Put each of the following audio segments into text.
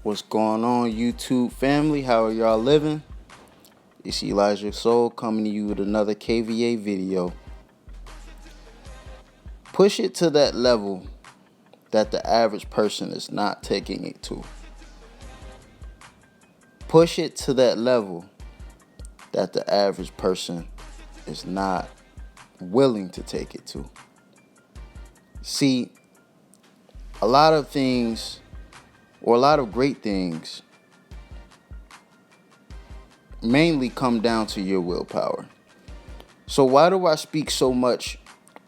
What's going on, YouTube family? How are y'all living? It's Elijah Soul coming to you with another KVA video. Push it to that level that the average person is not taking it to. Push it to that level that the average person is not willing to take it to. See, a lot of things, or a lot of great things, mainly come down to your willpower. So why do I speak so much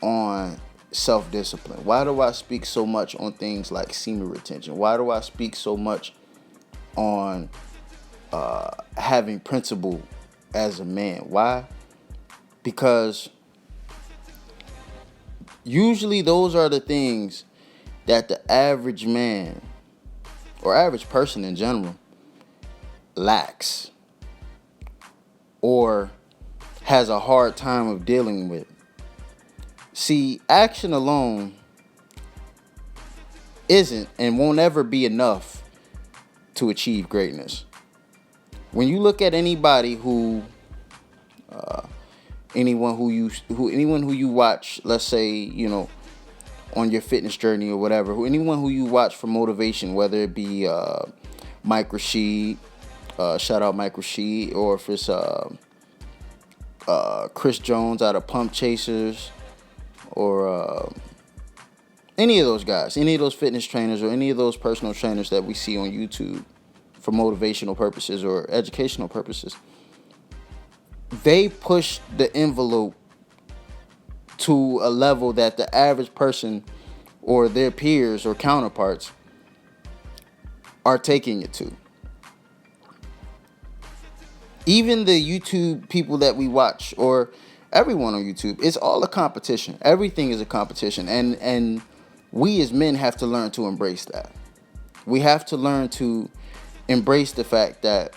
on self-discipline? Why do I speak so much on things like semen retention? Why do I speak so much on having principle as a man? Why? Because usually those are the things that the average man or average person in general lacks or has a hard time of dealing with. See, action alone isn't and won't ever be enough to achieve greatness. When you look at anybody anyone who you watch, let's say, on your fitness journey or whatever, anyone who you watch for motivation, whether it be Mike Rashid, shout out Mike Rashid, or if it's Chris Jones out of Pump Chasers, or any of those guys, any of those fitness trainers, or any of those personal trainers that we see on YouTube for motivational purposes or educational purposes, they push the envelope to a level that the average person or their peers or counterparts are taking it to. Even the YouTube people that we watch, or everyone on YouTube, it's all a competition. Everything is a competition, and we as men have to learn to embrace that. We have to learn to embrace the fact that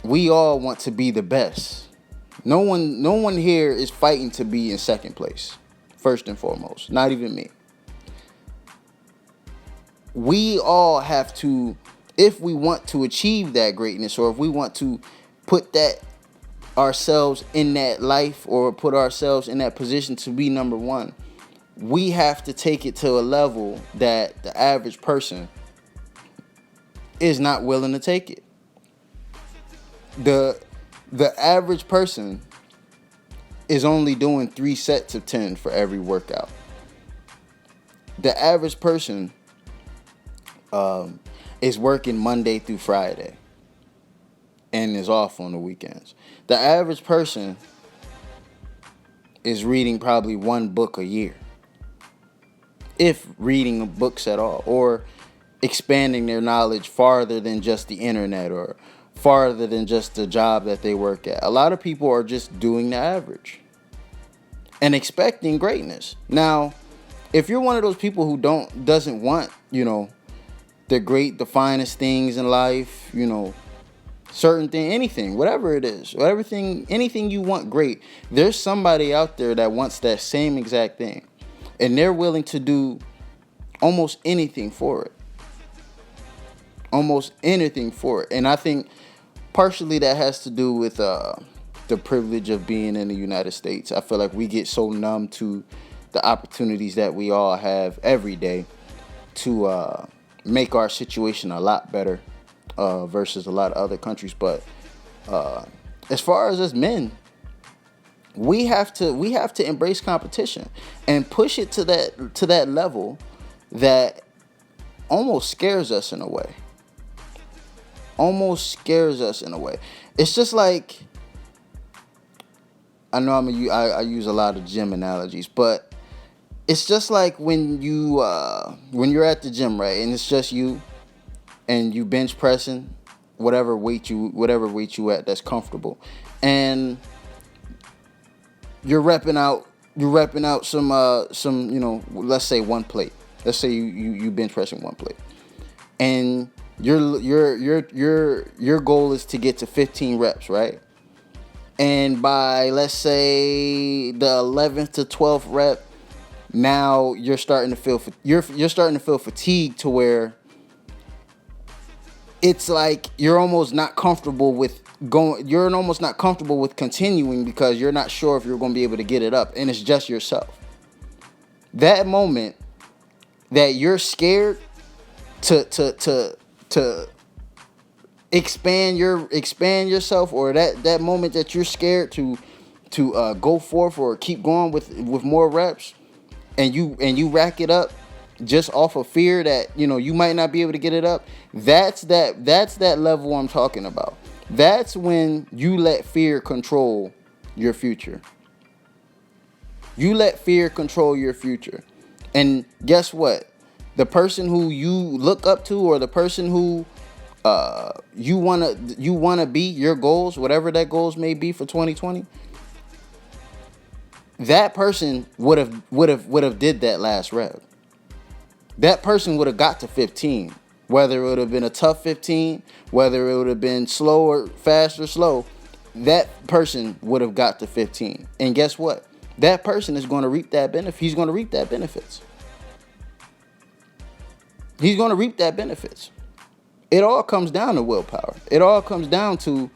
we all want to be the best. No one here is fighting to be in second place, first and foremost. Not even me. We all have to, if we want to achieve that greatness, or if we want to put that ourselves in that life, or put ourselves in that position to be number one, we have to take it to a level that the average person is not willing to take it. The average person is only doing 3 sets of 10 for every workout. The average person is working Monday through Friday and is off on the weekends. The average person is reading probably 1 book a year, if reading books at all, or expanding their knowledge farther than just the internet, or farther than just the job that they work at. A lot of people are just doing the average and expecting greatness. Now, if you're one of those people who doesn't want, the finest things in life, certain thing, anything, whatever it is, anything you want great, there's somebody out there that wants that same exact thing, and they're willing to do almost anything for it. Almost anything for it. And I think partially that has to do with the privilege of being in the United States. I feel like we get so numb to the opportunities that we all have every day to make our situation a lot better versus a lot of other countries. But as far as us men, we have to embrace competition and push it to that level that almost scares us in a way. It's just like, I know I use a lot of gym analogies, but it's just like when you're at the gym, right, and it's just you, and you bench pressing whatever weight you at that's comfortable, and you're repping out some let's say 1 plate. Let's say you bench pressing 1 plate, and your goal is to get to 15 reps, right? And by, let's say, the 11th to 12th rep, now you're starting to feel fatigued to where it's like you're almost not comfortable with going. You're almost not comfortable with continuing because you're not sure if you're going to be able to get it up, and it's just yourself. That moment that you're scared to expand yourself, or that moment that you're scared to go forth or keep going with more reps, and you rack it up just off of fear that you might not be able to get it up. That's that level I'm talking about. That's when you let fear control your future. You let fear control your future. And guess what? The person who you look up to, or the person who you wanna be, your goals, whatever that goals may be for 2020, that person would have did that last rep. That person would have got to 15. Whether it would have been a tough 15, whether it would have been slow or fast or slow, that person would have got to 15. And guess what? That person is going to reap that benefit. He's going to reap that benefits. He's going to reap that benefits. It all comes down to willpower. It all comes down to,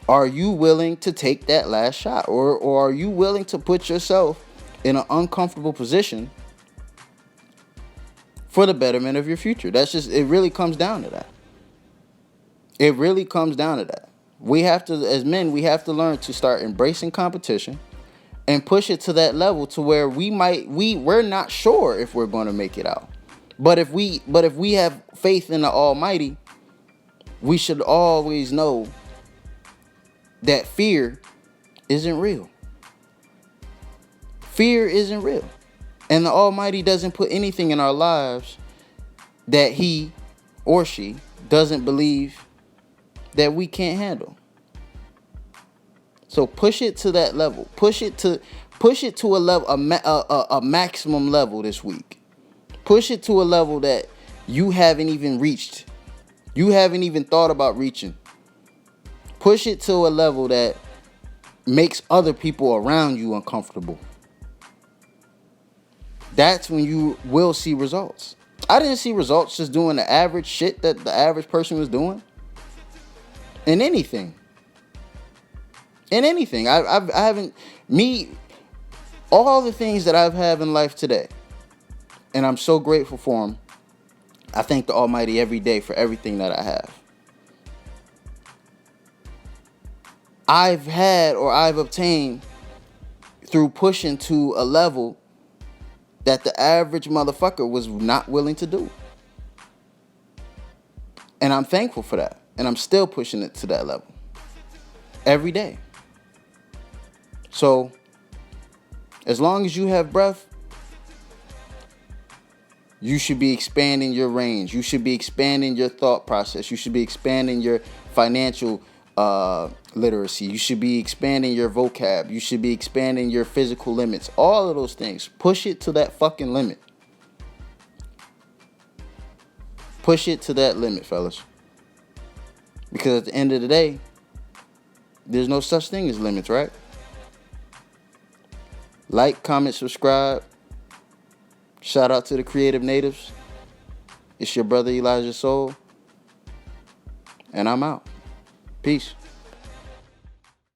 are you willing to take that last shot? Or are you willing to put yourself in an uncomfortable position for the betterment of your future? It really comes down to that. It really comes down to that. We have to, as men, we have to learn to start embracing competition and push it to that level to where we're not sure if we're going to make it out. But if we have faith in the Almighty, we should always know that fear isn't real. Fear isn't real. And the Almighty doesn't put anything in our lives that He or she doesn't believe that we can't handle. So push it to that level. Push it to a level, a maximum level this week. Push it to a level that you haven't even reached. You haven't even thought about reaching. Push it to a level that makes other people around you uncomfortable. That's when you will see results. I didn't see results just doing the average shit that the average person was doing. In anything. I haven't, all the things that I've had in life today, and I'm so grateful for them. I thank the Almighty every day for everything that I have. I've obtained through pushing to a level that the average motherfucker was not willing to do. And I'm thankful for that. And I'm still pushing it to that level every day. So, as long as you have breath, you should be expanding your range. You should be expanding your thought process. You should be expanding your financial literacy. You should be expanding your vocab. You should be expanding your physical limits. All of those things. Push it to that fucking limit. Push it to that limit, fellas. Because at the end of the day, there's no such thing as limits, right? Like, comment, subscribe. Shout out to the Creative Natives. It's your brother Elijah Soul. And I'm out. Peace.